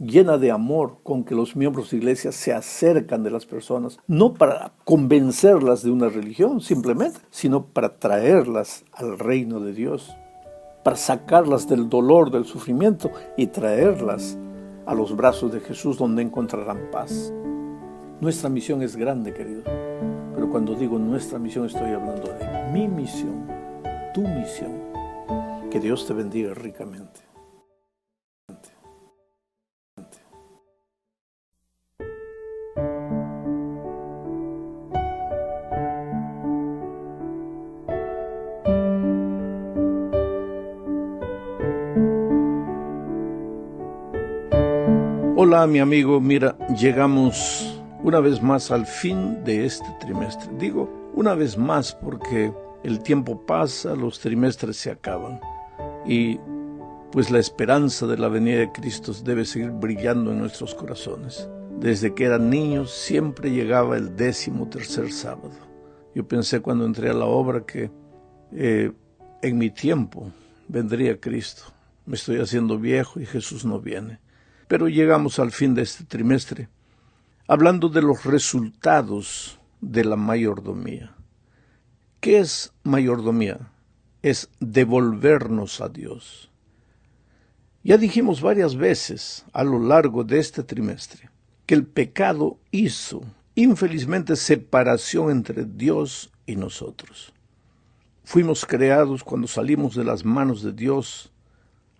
llena de amor con que los miembros de iglesia se acercan de las personas, no para convencerlas de una religión simplemente, sino para traerlas al reino de Dios, para sacarlas del dolor, del sufrimiento y traerlas a los brazos de Jesús, donde encontrarán paz. Nuestra misión es grande, querido, pero cuando digo nuestra misión estoy hablando de mi misión, tu misión. Que Dios te bendiga ricamente. Hola, mi amigo, mira, llegamos una vez más al fin de este trimestre. Digo una vez más porque el tiempo pasa, los trimestres se acaban y pues la esperanza de la venida de Cristo debe seguir brillando en nuestros corazones. Desde que eran niños siempre llegaba el 13º sábado. Yo pensé cuando entré a la obra que en mi tiempo vendría Cristo. Me estoy haciendo viejo y Jesús no viene. Pero llegamos al fin de este trimestre, hablando de los resultados de la mayordomía. ¿Qué es mayordomía? Es devolvernos a Dios. Ya dijimos varias veces a lo largo de este trimestre que el pecado hizo, infelizmente, separación entre Dios y nosotros. Fuimos creados cuando salimos de las manos de Dios,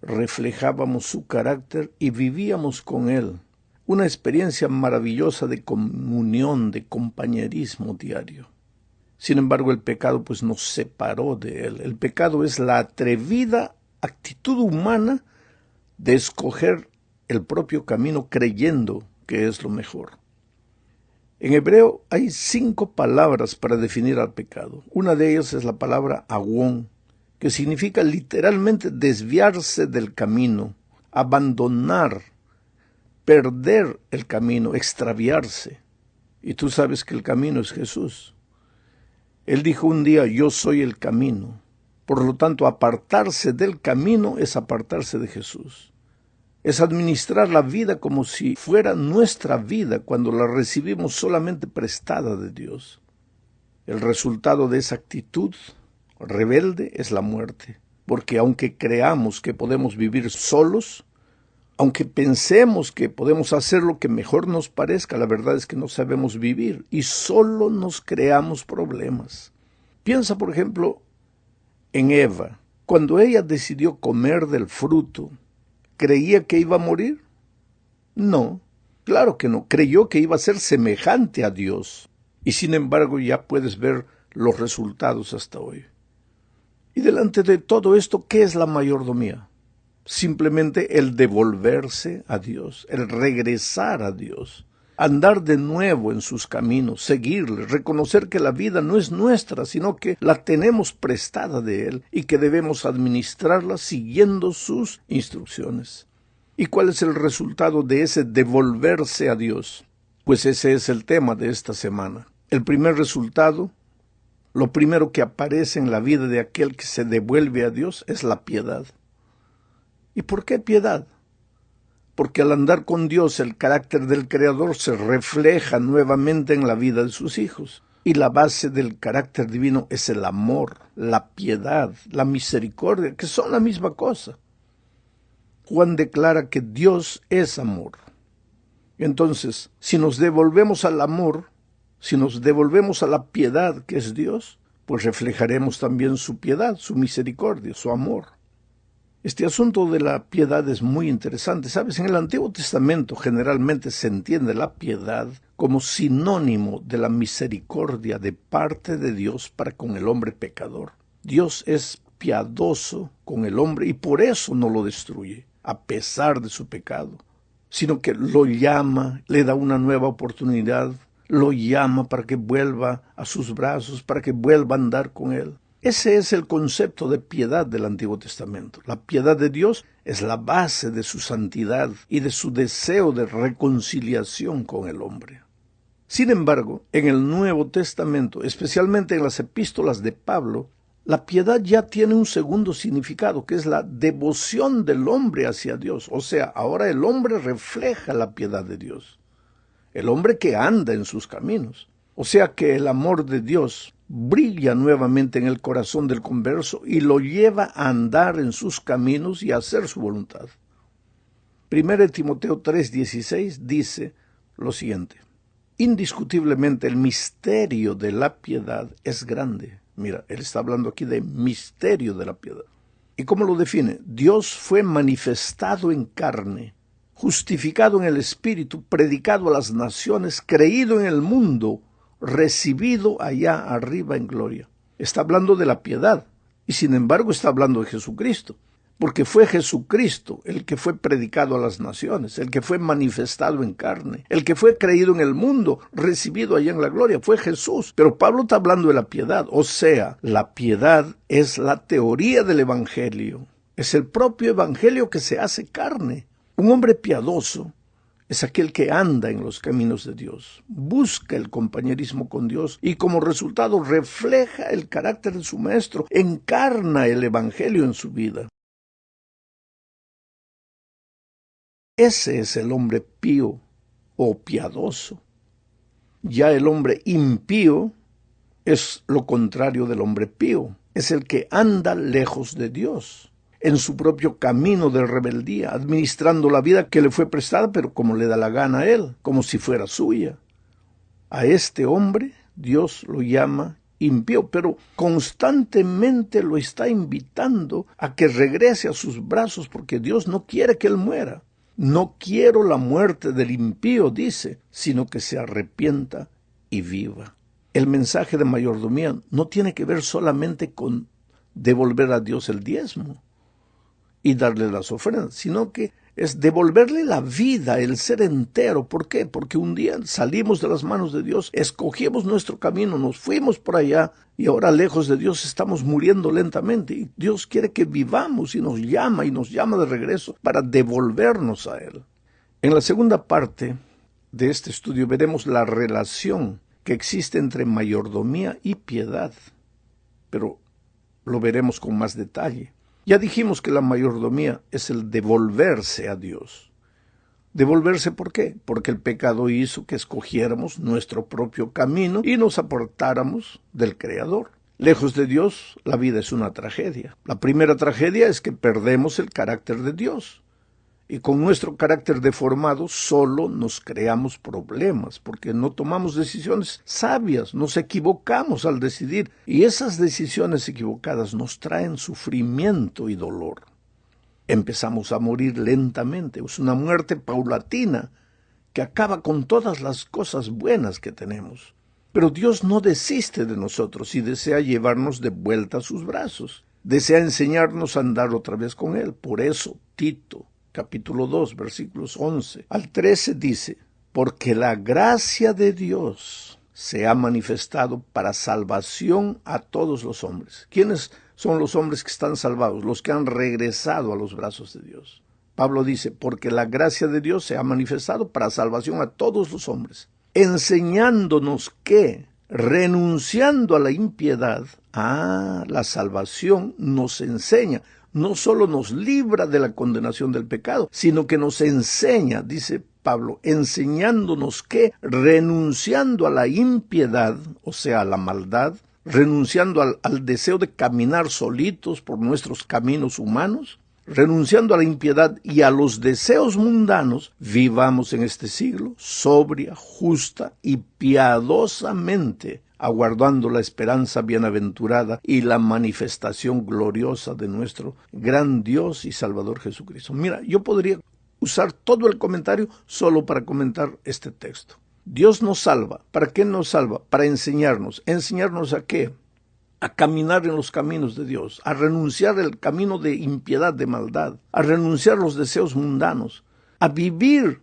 reflejábamos su carácter y vivíamos con Él, una experiencia maravillosa de comunión, de compañerismo diario. Sin embargo, el pecado pues nos separó de Él. El pecado es la atrevida actitud humana de escoger el propio camino creyendo que es lo mejor. En hebreo hay 5 palabras para definir al pecado. Una de ellas es la palabra agón, que significa literalmente desviarse del camino, abandonar, perder el camino, extraviarse. Y tú sabes que el camino es Jesús. Él dijo un día, yo soy el camino. Por lo tanto, apartarse del camino es apartarse de Jesús. Es administrar la vida como si fuera nuestra vida cuando la recibimos solamente prestada de Dios. El resultado de esa actitud rebelde es la muerte, porque aunque creamos que podemos vivir solos, aunque pensemos que podemos hacer lo que mejor nos parezca, la verdad es que no sabemos vivir y solo nos creamos problemas. Piensa, por ejemplo, en Eva. Cuando ella decidió comer del fruto, ¿creía que iba a morir? No, claro que no. Creyó que iba a ser semejante a Dios. Y sin embargo ya puedes ver los resultados hasta hoy. Y delante de todo esto, ¿qué es la mayordomía? Simplemente el devolverse a Dios, el regresar a Dios, andar de nuevo en sus caminos, seguirle, reconocer que la vida no es nuestra, sino que la tenemos prestada de Él y que debemos administrarla siguiendo sus instrucciones. ¿Y cuál es el resultado de ese devolverse a Dios? Pues ese es el tema de esta semana. El primer resultado, lo primero que aparece en la vida de aquel que se devuelve a Dios es la piedad. ¿Y por qué piedad? Porque al andar con Dios el carácter del Creador se refleja nuevamente en la vida de sus hijos. Y la base del carácter divino es el amor, la piedad, la misericordia, que son la misma cosa. Juan declara que Dios es amor. Entonces, si nos devolvemos al amor, si nos devolvemos a la piedad que es Dios, pues reflejaremos también su piedad, su misericordia, su amor. Este asunto de la piedad es muy interesante. ¿Sabes? En el Antiguo Testamento generalmente se entiende la piedad como sinónimo de la misericordia de parte de Dios para con el hombre pecador. Dios es piadoso con el hombre y por eso no lo destruye, a pesar de su pecado, sino que lo llama, le da una nueva oportunidad, lo llama para que vuelva a sus brazos, para que vuelva a andar con él. Ese es el concepto de piedad del Antiguo Testamento. La piedad de Dios es la base de su santidad y de su deseo de reconciliación con el hombre. Sin embargo, en el Nuevo Testamento, especialmente en las epístolas de Pablo, la piedad ya tiene un segundo significado, que es la devoción del hombre hacia Dios. O sea, ahora el hombre refleja la piedad de Dios. El hombre que anda en sus caminos. O sea que el amor de Dios brilla nuevamente en el corazón del converso y lo lleva a andar en sus caminos y a hacer su voluntad. 1 Timoteo 3:16 dice lo siguiente: indiscutiblemente el misterio de la piedad es grande. Mira, él está hablando aquí de misterio de la piedad. ¿Y cómo lo define? Dios fue manifestado en carne, justificado en el Espíritu, predicado a las naciones, creído en el mundo, recibido allá arriba en gloria. Está hablando de la piedad, y sin embargo está hablando de Jesucristo, porque fue Jesucristo el que fue predicado a las naciones, el que fue manifestado en carne, el que fue creído en el mundo, recibido allá en la gloria, fue Jesús. Pero Pablo está hablando de la piedad, o sea, la piedad es la teoría del Evangelio, es el propio Evangelio que se hace carne. Un hombre piadoso es aquel que anda en los caminos de Dios, busca el compañerismo con Dios y como resultado refleja el carácter de su Maestro, encarna el Evangelio en su vida. Ese es el hombre pío o piadoso. Ya el hombre impío es lo contrario del hombre pío. Es el que anda lejos de Dios, en su propio camino de rebeldía, administrando la vida que le fue prestada, pero como le da la gana a él, como si fuera suya. A este hombre Dios lo llama impío, pero constantemente lo está invitando a que regrese a sus brazos, porque Dios no quiere que él muera. No quiero la muerte del impío, dice, sino que se arrepienta y viva. El mensaje de mayordomía no tiene que ver solamente con devolver a Dios el diezmo y darle las ofrendas, sino que es devolverle la vida, el ser entero. ¿Por qué? Porque un día salimos de las manos de Dios, escogimos nuestro camino, nos fuimos por allá y ahora lejos de Dios estamos muriendo lentamente. Y Dios quiere que vivamos y nos llama de regreso para devolvernos a Él. En la segunda parte de este estudio veremos la relación que existe entre mayordomía y piedad, pero lo veremos con más detalle. Ya dijimos que la mayordomía es el devolverse a Dios. ¿Devolverse por qué? Porque el pecado hizo que escogiéramos nuestro propio camino y nos apartáramos del Creador. Lejos de Dios, la vida es una tragedia. La primera tragedia es que perdemos el carácter de Dios. Y con nuestro carácter deformado solo nos creamos problemas, porque no tomamos decisiones sabias, nos equivocamos al decidir, y esas decisiones equivocadas nos traen sufrimiento y dolor. Empezamos a morir lentamente, es una muerte paulatina que acaba con todas las cosas buenas que tenemos. Pero Dios no desiste de nosotros y desea llevarnos de vuelta a sus brazos, desea enseñarnos a andar otra vez con Él. Por eso, Tito, capítulo 2, versículos 11 al 13 dice: porque la gracia de Dios se ha manifestado para salvación a todos los hombres. ¿Quiénes son los hombres que están salvados? Los que han regresado a los brazos de Dios. Pablo dice: porque la gracia de Dios se ha manifestado para salvación a todos los hombres, enseñándonos que, renunciando a la impiedad, la salvación nos enseña. No solo nos libra de la condenación del pecado, sino que nos enseña, dice Pablo, enseñándonos que, renunciando a la impiedad, o sea, a la maldad, renunciando al deseo de caminar solitos por nuestros caminos humanos, renunciando a la impiedad y a los deseos mundanos, vivamos en este siglo sobria, justa y piadosamente, aguardando la esperanza bienaventurada y la manifestación gloriosa de nuestro gran Dios y Salvador Jesucristo. Mira, yo podría usar todo el comentario solo para comentar este texto. Dios nos salva. ¿Para qué nos salva? Para enseñarnos. ¿Enseñarnos a qué? A caminar en los caminos de Dios, a renunciar al camino de impiedad, de maldad, a renunciar a los deseos mundanos, a vivir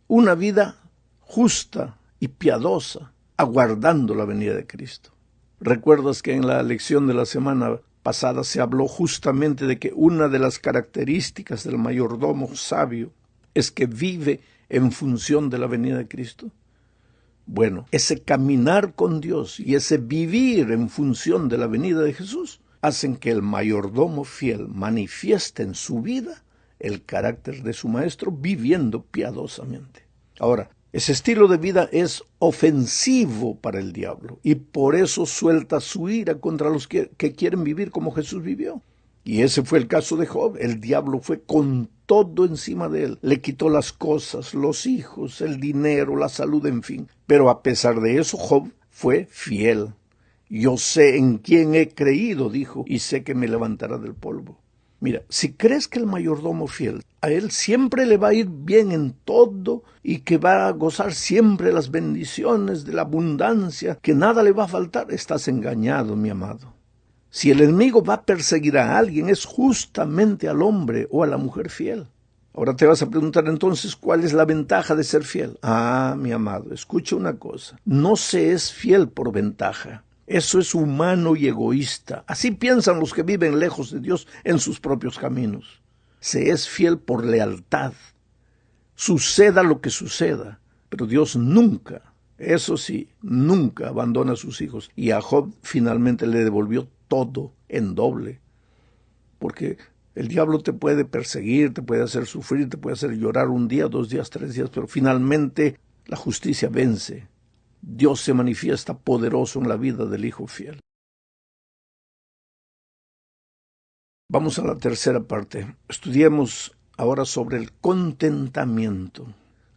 una vida justa y piadosa, aguardando la venida de Cristo. ¿Recuerdas que en la lección de la semana pasada se habló justamente de que una de las características del mayordomo sabio es que vive en función de la venida de Cristo? Bueno, ese caminar con Dios y ese vivir en función de la venida de Jesús hacen que el mayordomo fiel manifieste en su vida el carácter de su maestro, viviendo piadosamente. Ahora, ese estilo de vida es ofensivo para el diablo y por eso suelta su ira contra los que quieren vivir como Jesús vivió. Y ese fue el caso de Job. El diablo fue con todo encima de él. Le quitó las cosas, los hijos, el dinero, la salud, en fin. Pero a pesar de eso, Job fue fiel. Yo sé en quién he creído, dijo, y sé que me levantará del polvo. Mira, si crees que el mayordomo fiel, a él siempre le va a ir bien en todo y que va a gozar siempre las bendiciones de la abundancia, que nada le va a faltar, estás engañado, mi amado. Si el enemigo va a perseguir a alguien, es justamente al hombre o a la mujer fiel. Ahora te vas a preguntar entonces, ¿cuál es la ventaja de ser fiel? Ah, mi amado, escucha una cosa. No se es fiel por ventaja. Eso es humano y egoísta. Así piensan los que viven lejos de Dios en sus propios caminos. Se es fiel por lealtad. Suceda lo que suceda, pero Dios nunca, eso sí, nunca abandona a sus hijos. Y a Job finalmente le devolvió todo en doble. Porque el diablo te puede perseguir, te puede hacer sufrir, te puede hacer llorar un día, 2 días, 3 días, pero finalmente la justicia vence. Dios se manifiesta poderoso en la vida del hijo fiel. Vamos a la tercera parte. Estudiemos ahora sobre el contentamiento.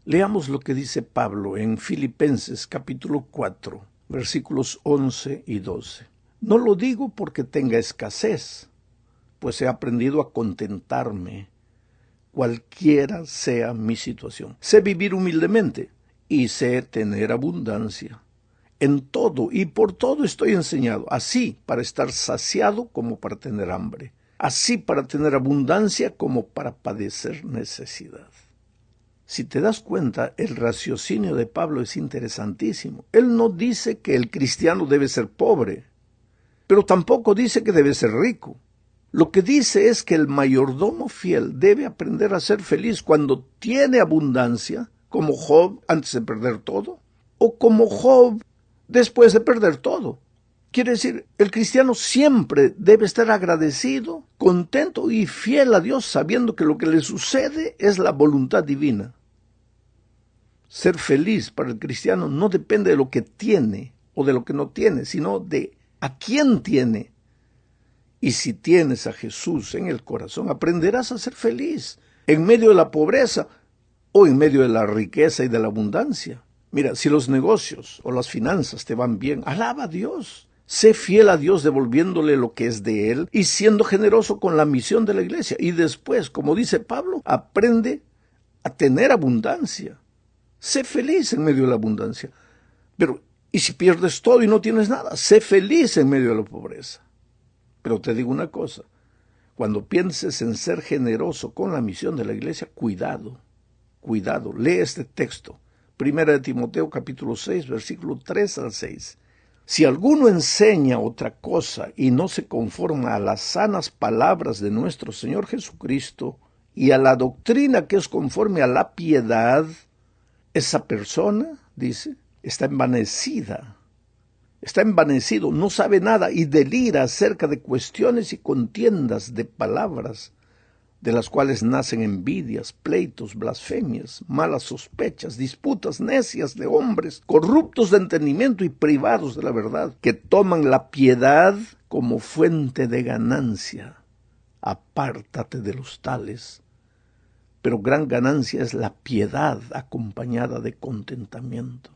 Leamos lo que dice Pablo en Filipenses capítulo 4, versículos 11 y 12. No lo digo porque tenga escasez, pues he aprendido a contentarme, cualquiera sea mi situación. Sé vivir humildemente y sé tener abundancia. En todo y por todo estoy enseñado, así para estar saciado como para tener hambre, así para tener abundancia como para padecer necesidad. Si te das cuenta, el raciocinio de Pablo es interesantísimo. Él no dice que el cristiano debe ser pobre, pero tampoco dice que debe ser rico. Lo que dice es que el mayordomo fiel debe aprender a ser feliz cuando tiene abundancia, como Job antes de perder todo, o como Job después de perder todo. Quiere decir, el cristiano siempre debe estar agradecido, contento y fiel a Dios, sabiendo que lo que le sucede es la voluntad divina. Ser feliz para el cristiano no depende de lo que tiene o de lo que no tiene, sino de a quién tiene. Y si tienes a Jesús en el corazón, aprenderás a ser feliz en medio de la pobreza o en medio de la riqueza y de la abundancia. Mira, si los negocios o las finanzas te van bien, alaba a Dios. Sé fiel a Dios devolviéndole lo que es de Él y siendo generoso con la misión de la iglesia. Y después, como dice Pablo, aprende a tener abundancia. Sé feliz en medio de la abundancia. Pero, ¿y si pierdes todo y no tienes nada? Sé feliz en medio de la pobreza. Pero te digo una cosa, cuando pienses en ser generoso con la misión de la iglesia, cuidado, lee este texto. Primera de Timoteo capítulo 6, versículo 3 al 6. Si alguno enseña otra cosa y no se conforma a las sanas palabras de nuestro Señor Jesucristo y a la doctrina que es conforme a la piedad, esa persona, dice, está envanecido, no sabe nada y delira acerca de cuestiones y contiendas de palabras, de las cuales nacen envidias, pleitos, blasfemias, malas sospechas, disputas necias de hombres, corruptos de entendimiento y privados de la verdad, que toman la piedad como fuente de ganancia. Apártate de los tales. Pero gran ganancia es la piedad acompañada de contentamiento.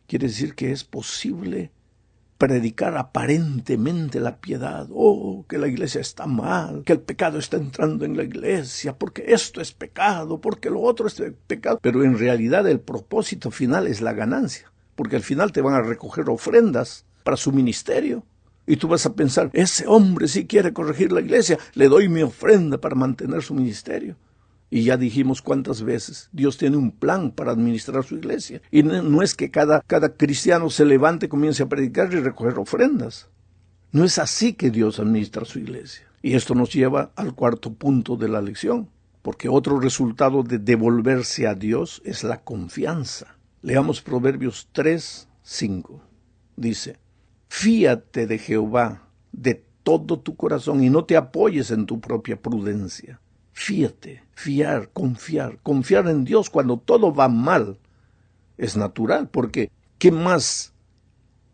Quiere decir que es posible predicar aparentemente la piedad. Oh, que la iglesia está mal, que el pecado está entrando en la iglesia, porque esto es pecado, porque lo otro es pecado. Pero en realidad el propósito final es la ganancia, porque al final te van a recoger ofrendas para su ministerio. Y tú vas a pensar, ese hombre sí quiere corregir la iglesia, le doy mi ofrenda para mantener su ministerio. Y ya dijimos cuántas veces, Dios tiene un plan para administrar su iglesia. Y no es que cada cristiano se levante, comience a predicar y recoger ofrendas. No es así que Dios administra su iglesia. Y esto nos lleva al cuarto punto de la lección, porque otro resultado de devolverse a Dios es la confianza. Leamos Proverbios 3, 5. Dice, fíate de Jehová de todo tu corazón y no te apoyes en tu propia prudencia. Fíate, confiar en Dios cuando todo va mal. Es natural, porque ¿qué más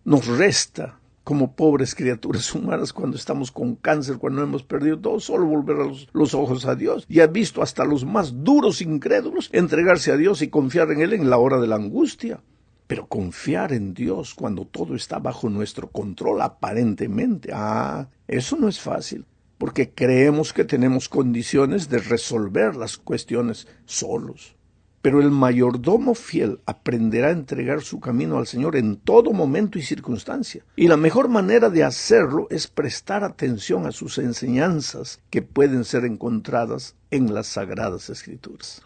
nos resta como pobres criaturas humanas cuando estamos con cáncer, cuando hemos perdido todo, solo volver a los ojos a Dios. Y ha visto hasta los más duros incrédulos entregarse a Dios y confiar en Él en la hora de la angustia. Pero confiar en Dios cuando todo está bajo nuestro control, aparentemente, eso no es fácil, porque creemos que tenemos condiciones de resolver las cuestiones solos. Pero el mayordomo fiel aprenderá a entregar su camino al Señor en todo momento y circunstancia. Y la mejor manera de hacerlo es prestar atención a sus enseñanzas que pueden ser encontradas en las Sagradas Escrituras.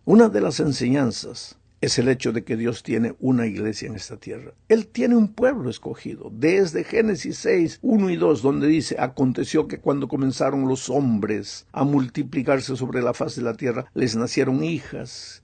Una de las enseñanzas es el hecho de que Dios tiene una iglesia en esta tierra. Él tiene un pueblo escogido. Desde Génesis 6, 1 y 2, donde dice: aconteció que cuando comenzaron los hombres a multiplicarse sobre la faz de la tierra, les nacieron hijas,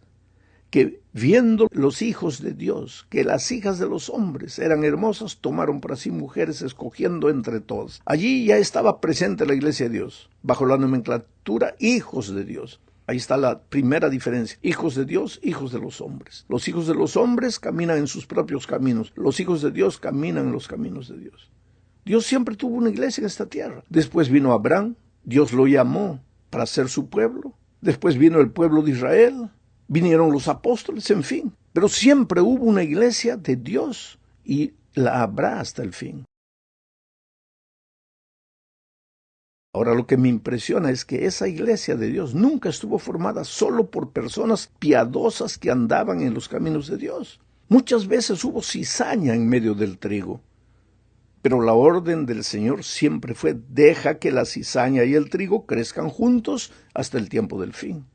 que viendo los hijos de Dios, que las hijas de los hombres eran hermosas, tomaron para sí mujeres, escogiendo entre todas. Allí ya estaba presente la iglesia de Dios, bajo la nomenclatura hijos de Dios. Ahí está la primera diferencia: hijos de Dios, hijos de los hombres. Los hijos de los hombres caminan en sus propios caminos, los hijos de Dios caminan en los caminos de Dios. Dios siempre tuvo una iglesia en esta tierra. Después vino Abraham, Dios lo llamó para ser su pueblo. Después vino el pueblo de Israel, vinieron los apóstoles, en fin. Pero siempre hubo una iglesia de Dios y la habrá hasta el fin. Ahora, lo que me impresiona es que esa iglesia de Dios nunca estuvo formada solo por personas piadosas que andaban en los caminos de Dios. Muchas veces hubo cizaña en medio del trigo. Pero la orden del Señor siempre fue: deja que la cizaña y el trigo crezcan juntos hasta el tiempo del fin.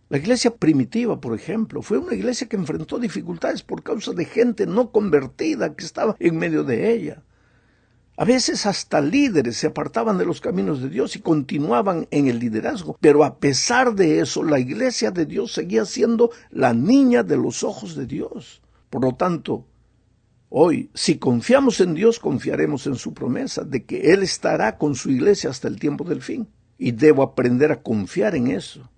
La iglesia primitiva, por ejemplo, fue una iglesia que enfrentó dificultades por causa de gente no convertida que estaba en medio de ella. A veces hasta líderes se apartaban de los caminos de Dios y continuaban en el liderazgo. Pero a pesar de eso, la iglesia de Dios seguía siendo la niña de los ojos de Dios. Por lo tanto, hoy, si confiamos en Dios, confiaremos en su promesa de que Él estará con su iglesia hasta el tiempo del fin. Y debo aprender a confiar en eso.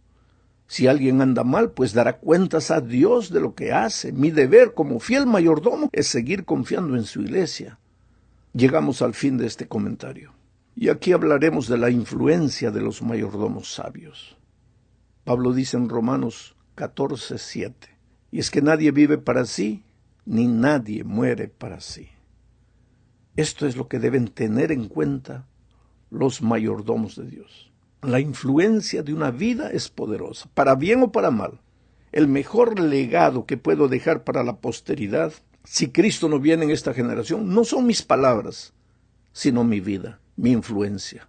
Si alguien anda mal, pues dará cuentas a Dios de lo que hace. Mi deber como fiel mayordomo es seguir confiando en su iglesia. Llegamos al fin de este comentario. Y aquí hablaremos de la influencia de los mayordomos sabios. Pablo dice en Romanos 14:7, y es que nadie vive para sí, ni nadie muere para sí. Esto es lo que deben tener en cuenta los mayordomos de Dios. La influencia de una vida es poderosa, para bien o para mal. El mejor legado que puedo dejar para la posteridad, si Cristo no viene en esta generación, no son mis palabras, sino mi vida, mi influencia.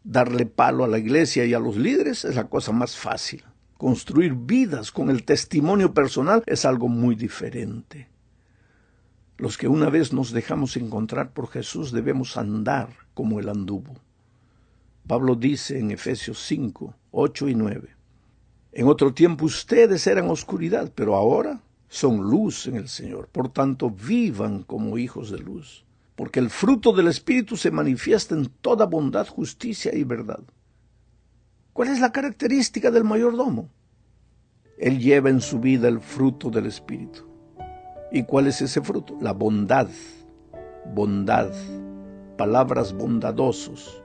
Darle palo a la iglesia y a los líderes es la cosa más fácil. Construir vidas con el testimonio personal es algo muy diferente. Los que una vez nos dejamos encontrar por Jesús debemos andar como Él anduvo. Pablo dice en Efesios 5, 8 y 9, en otro tiempo ustedes eran oscuridad, pero ahora son luz en el Señor. Por tanto, vivan como hijos de luz, porque el fruto del Espíritu se manifiesta en toda bondad, justicia y verdad. ¿Cuál es la característica del mayordomo? Él lleva en su vida el fruto del Espíritu. ¿Y cuál es ese fruto? La bondad, palabras bondadosos,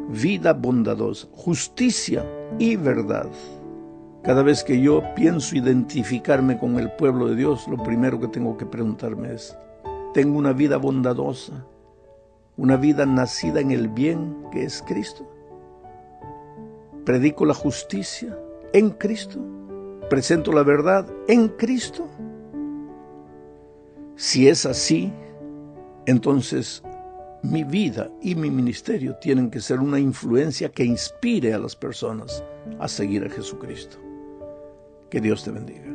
vida bondadosa, justicia y verdad. Cada vez que yo pienso identificarme con el pueblo de Dios, lo primero que tengo que preguntarme es: ¿tengo una vida bondadosa? ¿Una vida nacida en el bien que es Cristo? ¿Predico la justicia en Cristo? ¿Presento la verdad en Cristo? Si es así, entonces mi vida y mi ministerio tienen que ser una influencia que inspire a las personas a seguir a Jesucristo. Que Dios te bendiga.